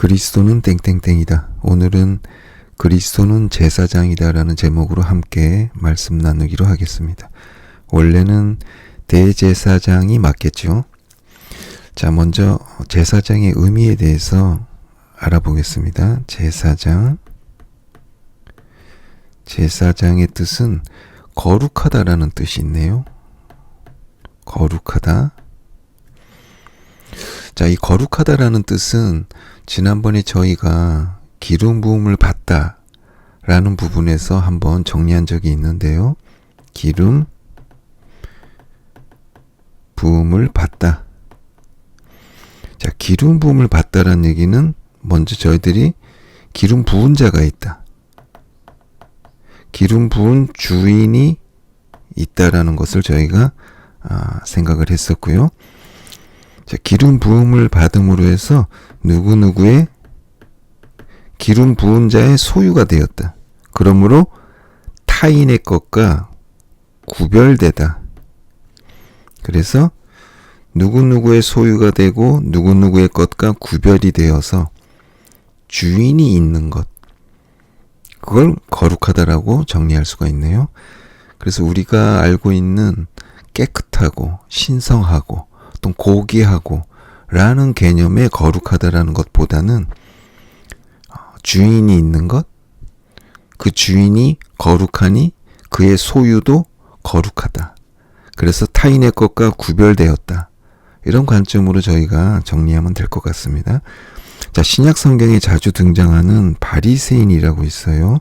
그리스도는 땡땡땡이다. 오늘은 그리스도는 제사장이다 라는 제목으로 함께 말씀 나누기로 하겠습니다. 원래는 대제사장이 맞겠죠. 자, 먼저 제사장의 의미에 대해서 알아보겠습니다. 제사장의 뜻은 거룩하다라는 뜻이 있네요. 거룩하다. 자, 이 거룩하다라는 뜻은 지난번에 저희가 기름 부음을 받다 라는 부분에서 한번 정리한 적이 있는데요. 기름 부음을 받다. 자, 기름 부음을 받다라는 얘기는 먼저 저희들이 기름 부은 자가 있다. 기름 부은 주인이 있다라는 것을 저희가 생각을 했었고요. 자, 기름 부음을 받음으로 해서 누구누구의 기름 부은 자의 소유가 되었다. 그러므로 타인의 것과 구별되다. 그래서 누구누구의 소유가 되고 누구누구의 것과 구별이 되어서 주인이 있는 것. 그걸 거룩하다라고 정리할 수가 있네요. 그래서 우리가 알고 있는 깨끗하고 신성하고 또 고귀하고 라는 개념의 거룩하다라는 것보다는 주인이 있는 것, 그 주인이 거룩하니 그의 소유도 거룩하다. 그래서 타인의 것과 구별되었다. 이런 관점으로 저희가 정리하면 될 것 같습니다. 자, 신약 성경에 자주 등장하는 바리새인이라고 있어요.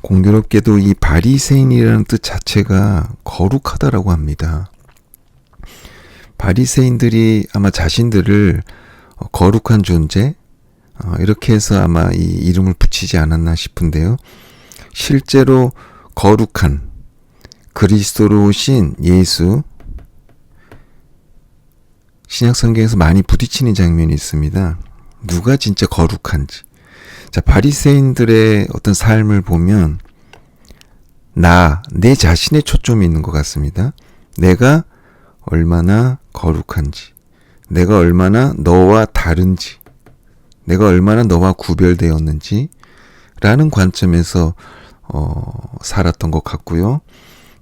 공교롭게도 이 바리새인이라는 뜻 자체가 거룩하다라고 합니다. 바리새인들이 아마 자신들을 거룩한 존재, 이렇게 해서 아마 이 이름을 붙이지 않았나 싶은데요. 실제로 거룩한 그리스도로 오신 예수, 신약 성경에서 많이 부딪히는 장면이 있습니다. 누가 진짜 거룩한지. 자, 바리새인들의 어떤 삶을 보면 내 자신의 초점이 있는 것 같습니다. 내가 얼마나 거룩한지, 내가 얼마나 너와 다른지, 내가 얼마나 너와 구별되었는지 라는 관점에서 살았던 것 같고요.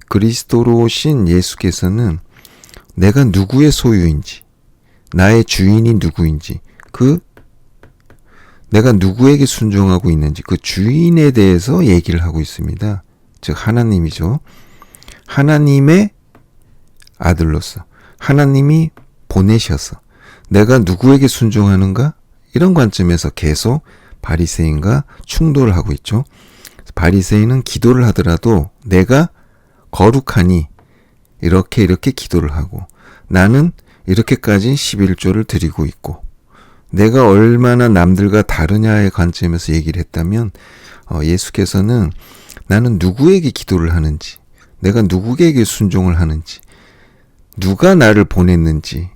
그리스도로 오신 예수께서는 내가 누구의 소유인지, 나의 주인이 누구인지, 내가 누구에게 순종하고 있는지 그 주인에 대해서 얘기를 하고 있습니다. 즉 하나님이죠. 하나님의 아들로서 하나님이 보내셔서 내가 누구에게 순종하는가? 이런 관점에서 계속 바리새인과 충돌을 하고 있죠. 바리새인은 기도를 하더라도 내가 거룩하니 이렇게 기도를 하고 나는 이렇게까지 11조를 드리고 있고 내가 얼마나 남들과 다르냐의 관점에서 얘기를 했다면 예수께서는 나는 누구에게 기도를 하는지, 내가 누구에게 순종을 하는지, 누가 나를 보냈는지에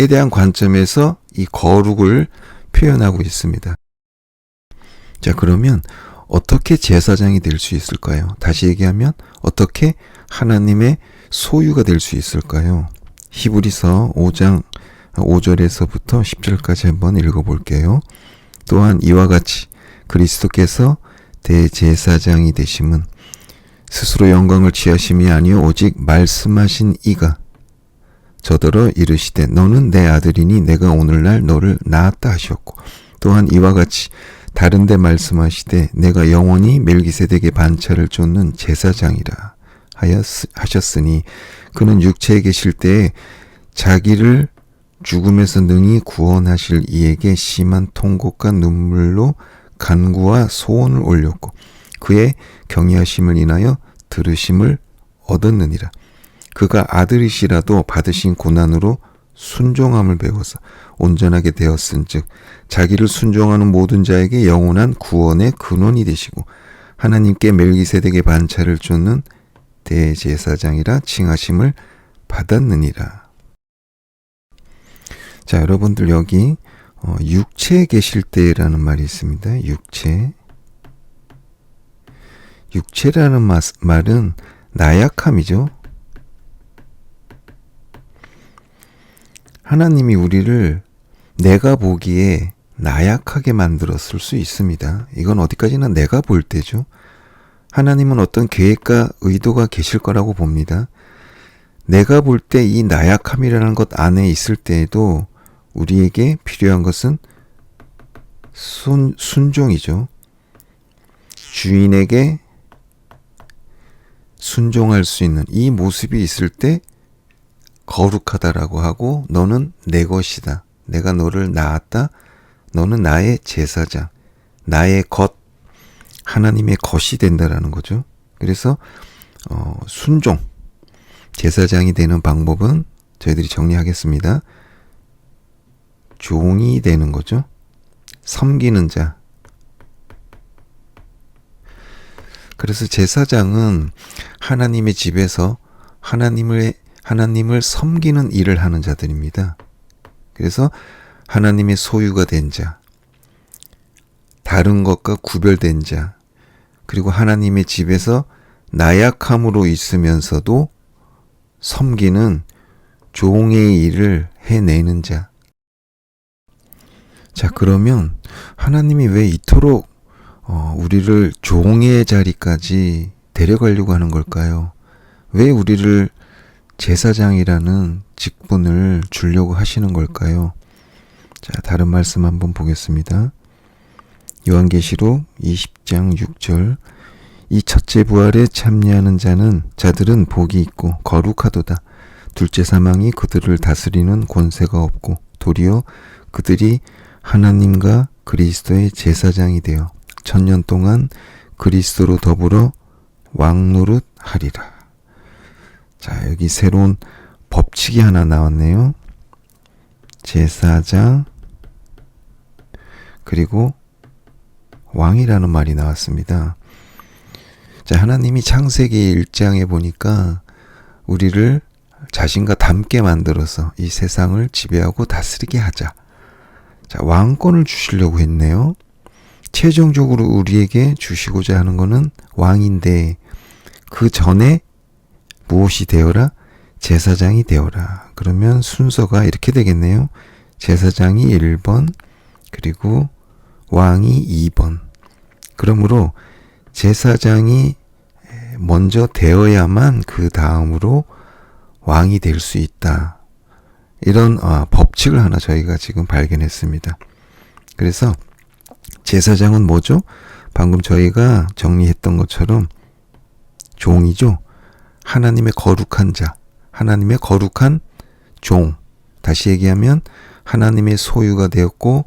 대한 관점에서 이 거룩을 표현하고 있습니다. 자, 그러면 어떻게 제사장이 될 수 있을까요? 다시 얘기하면 어떻게 하나님의 소유가 될 수 있을까요? 히브리서 5장 5절에서부터 10절까지 한번 읽어볼게요. 또한 이와 같이 그리스도께서 대제사장이 되심은 스스로 영광을 취하심이 아니요 오직 말씀하신 이가 저더러 이르시되 너는 내 아들이니 내가 오늘날 너를 낳았다 하셨고 또한 이와 같이 다른데 말씀하시되 내가 영원히 멜기세덱의 반차를 쫓는 제사장이라 하셨으니 그는 육체에 계실 때에 자기를 죽음에서 능히 구원하실 이에게 심한 통곡과 눈물로 간구와 소원을 올렸고 그의 경외하심을 인하여 들으심을 얻었느니라. 그가 아들이시라도 받으신 고난으로 순종함을 배워서 온전하게 되었은즉 자기를 순종하는 모든 자에게 영원한 구원의 근원이 되시고 하나님께 멜기세덱의 반차를 쫓는 대제사장이라 칭하심을 받았느니라. 자, 여러분들 여기 육체에 계실 때라는 말이 있습니다. 육체라는 말은 나약함이죠. 하나님이 우리를 내가 보기에 나약하게 만들었을 수 있습니다. 이건 어디까지나 내가 볼 때죠. 하나님은 어떤 계획과 의도가 계실 거라고 봅니다. 내가 볼 때 이 나약함이라는 것 안에 있을 때에도 우리에게 필요한 것은 순종이죠. 주인에게 순종할 수 있는 이 모습이 있을 때 거룩하다라고 하고, 너는 내 것이다. 내가 너를 낳았다. 너는 나의 제사장, 나의 것, 하나님의 것이 된다라는 거죠. 그래서 순종, 제사장이 되는 방법은 저희들이 정리하겠습니다. 종이 되는 거죠. 섬기는 자. 그래서 제사장은 하나님의 집에서 하나님을 섬기는 일을 하는 자들입니다. 그래서 하나님의 소유가 된 자, 다른 것과 구별된 자, 그리고 하나님의 집에서 나약함으로 있으면서도 섬기는 종의 일을 해내는 자. 자, 그러면 하나님이 왜 이토록 우리를 종의 자리까지 데려가려고 하는 걸까요? 왜 우리를 제사장이라는 직분을 주려고 하시는 걸까요? 자, 다른 말씀 한번 보겠습니다. 요한계시록 20장 6절. 이 첫째 부활에 참여하는 자들은 복이 있고 거룩하도다. 둘째 사망이 그들을 다스리는 권세가 없고 도리어 그들이 하나님과 그리스도의 제사장이 되어 1000년 동안 그리스도로 더불어 왕노릇 하리라. 자, 여기 새로운 법칙이 하나 나왔네요. 제사장 그리고 왕이라는 말이 나왔습니다. 자, 하나님이 창세기 1장에 보니까 우리를 자신과 닮게 만들어서 이 세상을 지배하고 다스리게 하자. 자, 왕권을 주시려고 했네요. 최종적으로 우리에게 주시고자 하는 것은 왕인데, 그 전에 무엇이 되어라? 제사장이 되어라. 그러면 순서가 이렇게 되겠네요. 제사장이 1번, 그리고 왕이 2번. 그러므로 제사장이 먼저 되어야만 그 다음으로 왕이 될 수 있다. 이런 법칙을 하나 저희가 지금 발견했습니다. 그래서 제사장은 뭐죠? 방금 저희가 정리했던 것처럼 종이죠. 하나님의 거룩한 자, 하나님의 거룩한 종. 다시 얘기하면 하나님의 소유가 되었고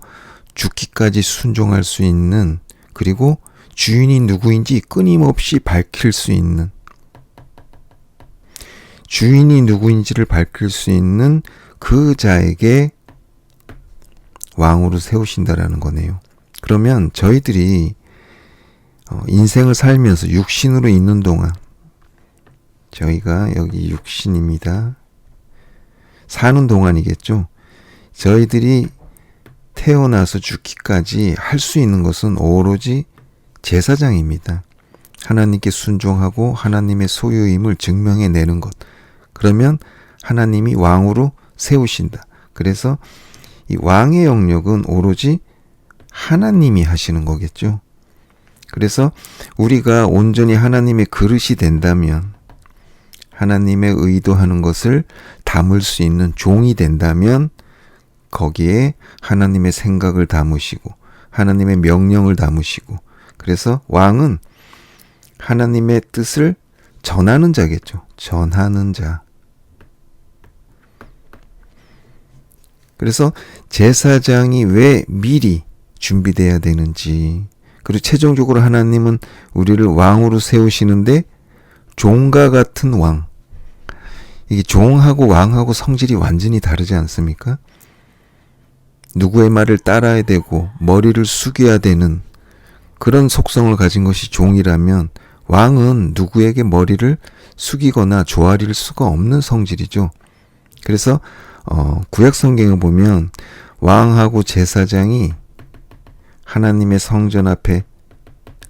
죽기까지 순종할 수 있는, 그리고 주인이 누구인지 끊임없이 밝힐 수 있는, 주인이 누구인지를 밝힐 수 있는 그 자에게 왕으로 세우신다라는 거네요. 그러면 저희들이 인생을 살면서 육신으로 있는 동안, 저희가 여기 육신입니다. 사는 동안이겠죠. 저희들이 태어나서 죽기까지 할 수 있는 것은 오로지 제사장입니다. 하나님께 순종하고 하나님의 소유임을 증명해내는 것. 그러면 하나님이 왕으로 세우신다. 그래서 이 왕의 영역은 오로지 하나님이 하시는 거겠죠. 그래서 우리가 온전히 하나님의 그릇이 된다면, 하나님의 의도하는 것을 담을 수 있는 종이 된다면, 거기에 하나님의 생각을 담으시고 하나님의 명령을 담으시고, 그래서 왕은 하나님의 뜻을 전하는 자겠죠. 전하는 자. 그래서 제사장이 왜 미리 준비돼야 되는지, 그리고 최종적으로 하나님은 우리를 왕으로 세우시는데 종과 같은 왕. 이게 종하고 왕하고 성질이 완전히 다르지 않습니까? 누구의 말을 따라야 되고 머리를 숙여야 되는 그런 속성을 가진 것이 종이라면, 왕은 누구에게 머리를 숙이거나 조아릴 수가 없는 성질이죠. 그래서 구약 성경에 보면 왕하고 제사장이 하나님의 성전 앞에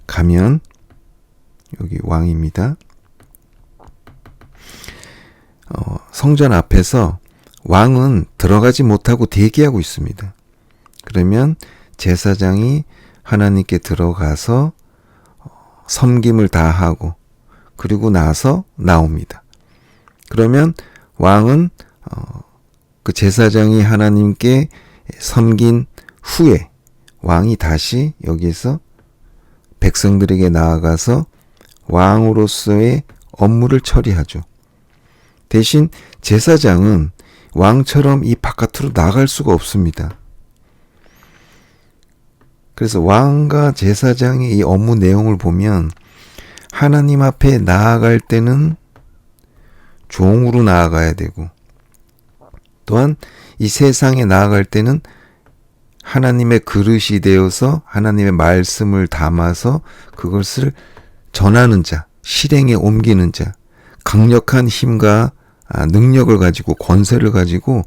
가면, 여기 왕입니다. 성전 앞에서 왕은 들어가지 못하고 대기하고 있습니다. 그러면 제사장이 하나님께 들어가서 섬김을 다 하고 그리고 나서 나옵니다. 그러면 왕은 그 제사장이 하나님께 섬긴 후에 왕이 다시 여기에서 백성들에게 나아가서 왕으로서의 업무를 처리하죠. 대신 제사장은 왕처럼 이 바깥으로 나갈 수가 없습니다. 그래서 왕과 제사장의 이 업무 내용을 보면 하나님 앞에 나아갈 때는 종으로 나아가야 되고 또한 이 세상에 나아갈 때는 하나님의 그릇이 되어서 하나님의 말씀을 담아서 그것을 전하는 자, 실행에 옮기는 자, 강력한 힘과 능력을 가지고 권세를 가지고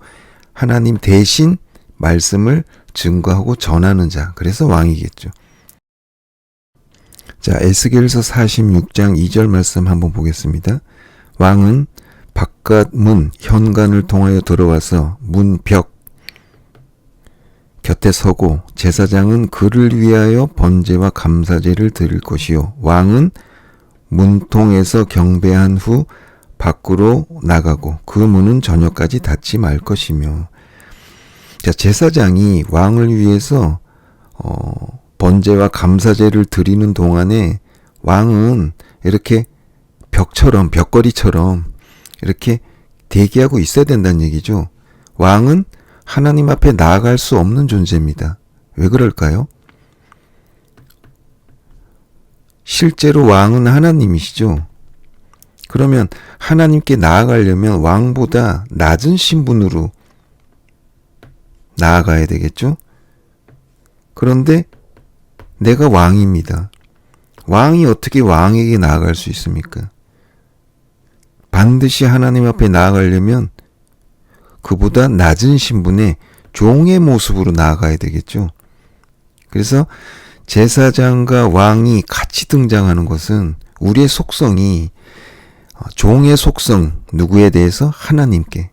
하나님 대신 말씀을 증거하고 전하는 자, 그래서 왕이겠죠. 자, 에스겔서 46장 2절 말씀 한번 보겠습니다. 왕은 바깥 문 현관을 통하여 들어와서 문 벽 곁에 서고 제사장은 그를 위하여 번제와 감사제를 드릴 것이요 왕은 문통에서 경배한 후 밖으로 나가고 그 문은 저녁까지 닫지 말 것이며. 자, 제사장이 왕을 위해서 번제와 감사제를 드리는 동안에 왕은 이렇게 벽걸이처럼 이렇게 대기하고 있어야 된다는 얘기죠. 왕은 하나님 앞에 나아갈 수 없는 존재입니다. 왜 그럴까요? 실제로 왕은 하나님이시죠. 그러면 하나님께 나아가려면 왕보다 낮은 신분으로 나아가야 되겠죠? 그런데 내가 왕입니다. 왕이 어떻게 왕에게 나아갈 수 있습니까? 반드시 하나님 앞에 나아가려면 그보다 낮은 신분의 종의 모습으로 나아가야 되겠죠. 그래서 제사장과 왕이 같이 등장하는 것은 우리의 속성이 종의 속성, 누구에 대해서? 하나님께.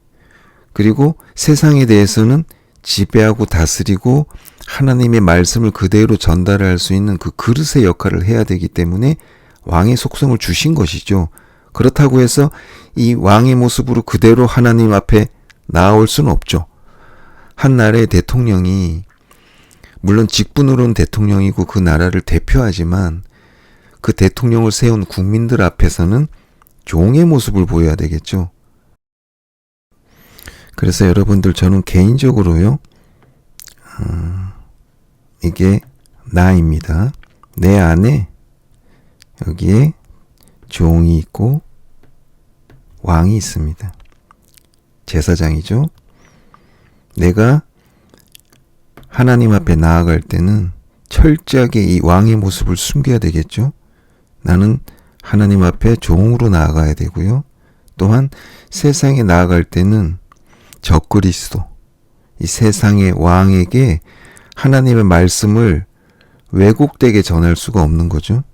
그리고 세상에 대해서는 지배하고 다스리고 하나님의 말씀을 그대로 전달할 수 있는 그 그릇의 역할을 해야 되기 때문에 왕의 속성을 주신 것이죠. 그렇다고 해서 이 왕의 모습으로 그대로 하나님 앞에 나올 수는 없죠. 한 나라의 대통령이 물론 직분으로는 대통령이고 그 나라를 대표하지만 그 대통령을 세운 국민들 앞에서는 종의 모습을 보여야 되겠죠. 그래서 여러분들 저는 개인적으로요. 이게 나입니다. 내 안에 여기에 종이 있고 왕이 있습니다. 제사장이죠. 내가 하나님 앞에 나아갈 때는 철저하게 이 왕의 모습을 숨겨야 되겠죠. 나는 하나님 앞에 종으로 나아가야 되고요. 또한 세상에 나아갈 때는 적그리스도, 이 세상의 왕에게 하나님의 말씀을 왜곡되게 전할 수가 없는 거죠.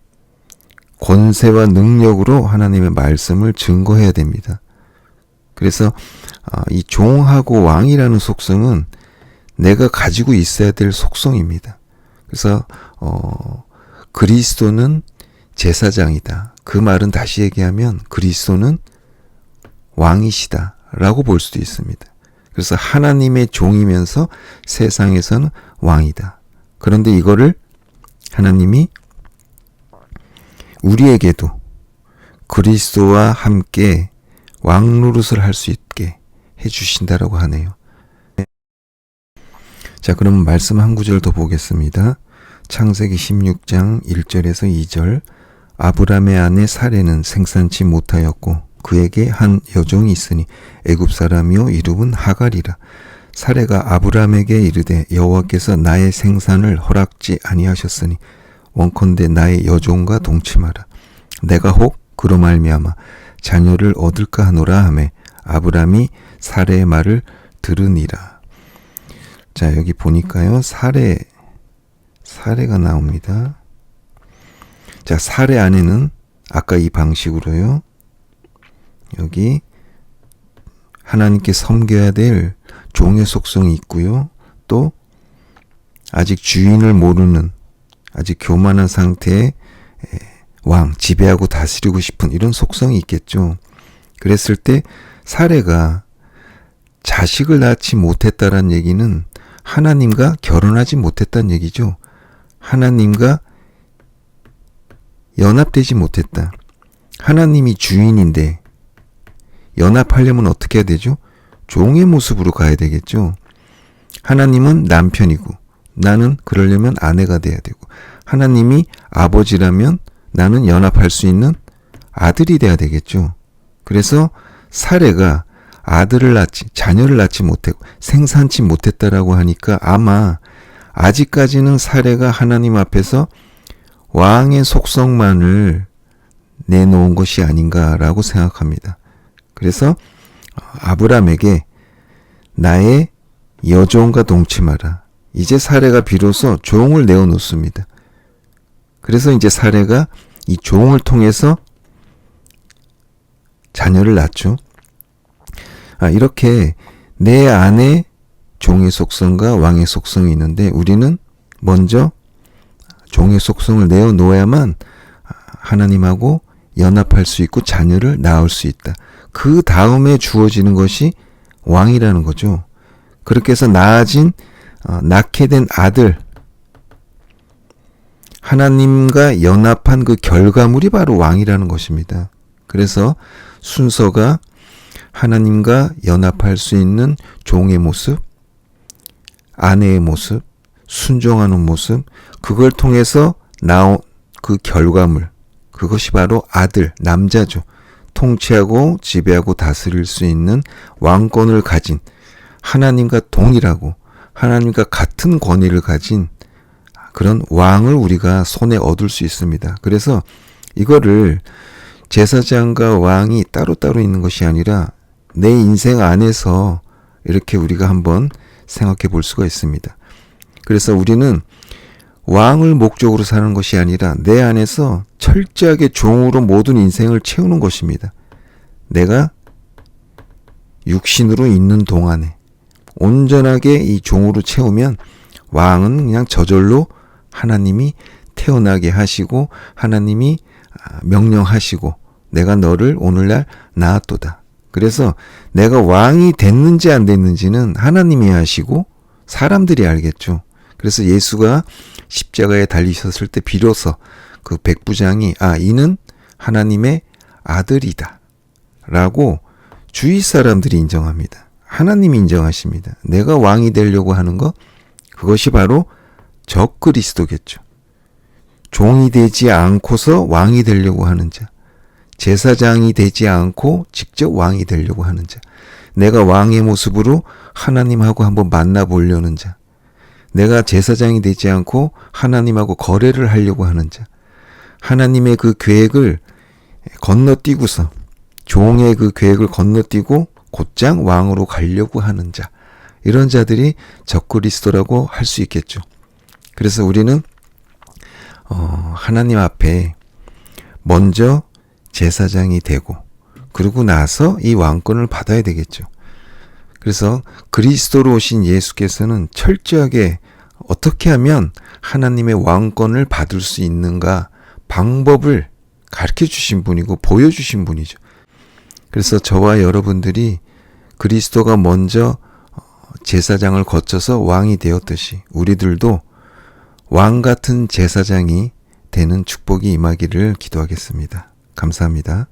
권세와 능력으로 하나님의 말씀을 증거해야 됩니다. 그래서 이 종하고 왕이라는 속성은 내가 가지고 있어야 될 속성입니다. 그래서 그리스도는 제사장이다. 그 말은 다시 얘기하면 그리스도는 왕이시다 라고 볼 수도 있습니다. 그래서 하나님의 종이면서 세상에서는 왕이다. 그런데 이거를 하나님이 우리에게도 그리스도와 함께 왕 노릇을 할 수 있게 해주신다라고 하네요. 자, 그럼 말씀 한 구절 더 보겠습니다. 창세기 16장 1절에서 2절. 아브람의 아내 사레는 생산치 못하였고 그에게 한 여종이 있으니 애굽 사람이요 이름은 하갈이라. 사레가 아브람에게 이르되 여호와께서 나의 생산을 허락지 아니하셨으니 원컨대 나의 여종과 동침하라. 내가 혹 그로 말미암아 자녀를 얻을까 하노라 하매 아브람이 사레의 말을 들으니라. 자, 여기 보니까요. 사레가 나옵니다. 자, 사레 안에는 아까 이 방식으로요. 여기 하나님께 섬겨야 될 종의 속성이 있고요. 또 아직 주인을 모르는 아직 교만한 상태의 왕, 지배하고 다스리고 싶은 이런 속성이 있겠죠. 그랬을 때 사례가 자식을 낳지 못했다는 얘기는 하나님과 결혼하지 못했다는 얘기죠. 하나님과 연합되지 못했다. 하나님이 주인인데 연합하려면 어떻게 해야 되죠? 종의 모습으로 가야 되겠죠. 하나님은 남편이고 나는 그러려면 아내가 돼야 되고, 하나님이 아버지라면 나는 연합할 수 있는 아들이 돼야 되겠죠. 그래서 사례가 자녀를 낳지 못했고 생산치 못했다라고 하니까 아마 아직까지는 사례가 하나님 앞에서 왕의 속성만을 내놓은 것이 아닌가라고 생각합니다. 그래서 아브람에게 나의 여종과 동침하라. 이제 사례가 비로소 종을 내어놓습니다. 그래서 이제 사례가 이 종을 통해서 자녀를 낳죠. 이렇게 내 안에 종의 속성과 왕의 속성이 있는데 우리는 먼저 종의 속성을 내어놓아야만 하나님하고 연합할 수 있고 자녀를 낳을 수 있다. 그 다음에 주어지는 것이 왕이라는 거죠. 그렇게 해서 낳게 된 아들, 하나님과 연합한 그 결과물이 바로 왕이라는 것입니다. 그래서 순서가 하나님과 연합할 수 있는 종의 모습, 아내의 모습, 순종하는 모습, 그걸 통해서 나온 그 결과물, 그것이 바로 아들, 남자죠. 통치하고 지배하고 다스릴 수 있는 왕권을 가진, 하나님과 동일하고 하나님과 같은 권위를 가진 그런 왕을 우리가 손에 얻을 수 있습니다. 그래서 이거를 제사장과 왕이 따로따로 있는 것이 아니라 내 인생 안에서 이렇게 우리가 한번 생각해 볼 수가 있습니다. 그래서 우리는 왕을 목적으로 사는 것이 아니라 내 안에서 철저하게 종으로 모든 인생을 채우는 것입니다. 내가 육신으로 있는 동안에 온전하게 이 종으로 채우면 왕은 그냥 저절로 하나님이 태어나게 하시고 하나님이 명령하시고 내가 너를 오늘날 낳았도다. 그래서 내가 왕이 됐는지 안 됐는지는 하나님이 하시고 사람들이 알겠죠. 그래서 예수가 십자가에 달리셨을 때 비로소 그 백부장이 이는 하나님의 아들이다 라고 주위 사람들이 인정합니다. 하나님이 인정하십니다. 내가 왕이 되려고 하는 것, 그것이 바로 적그리스도겠죠. 종이 되지 않고서 왕이 되려고 하는 자, 제사장이 되지 않고 직접 왕이 되려고 하는 자, 내가 왕의 모습으로 하나님하고 한번 만나보려는 자, 내가 제사장이 되지 않고 하나님하고 거래를 하려고 하는 자, 하나님의 그 계획을 건너뛰고서 종의 그 계획을 건너뛰고 곧장 왕으로 가려고 하는 자, 이런 자들이 적그리스도라고 할 수 있겠죠. 그래서 우리는 하나님 앞에 먼저 제사장이 되고 그러고 나서 이 왕권을 받아야 되겠죠. 그래서 그리스도로 오신 예수께서는 철저하게 어떻게 하면 하나님의 왕권을 받을 수 있는가 방법을 가르쳐 주신 분이고 보여주신 분이죠. 그래서 저와 여러분들이 그리스도가 먼저 제사장을 거쳐서 왕이 되었듯이 우리들도 왕 같은 제사장이 되는 축복이 임하기를 기도하겠습니다. 감사합니다.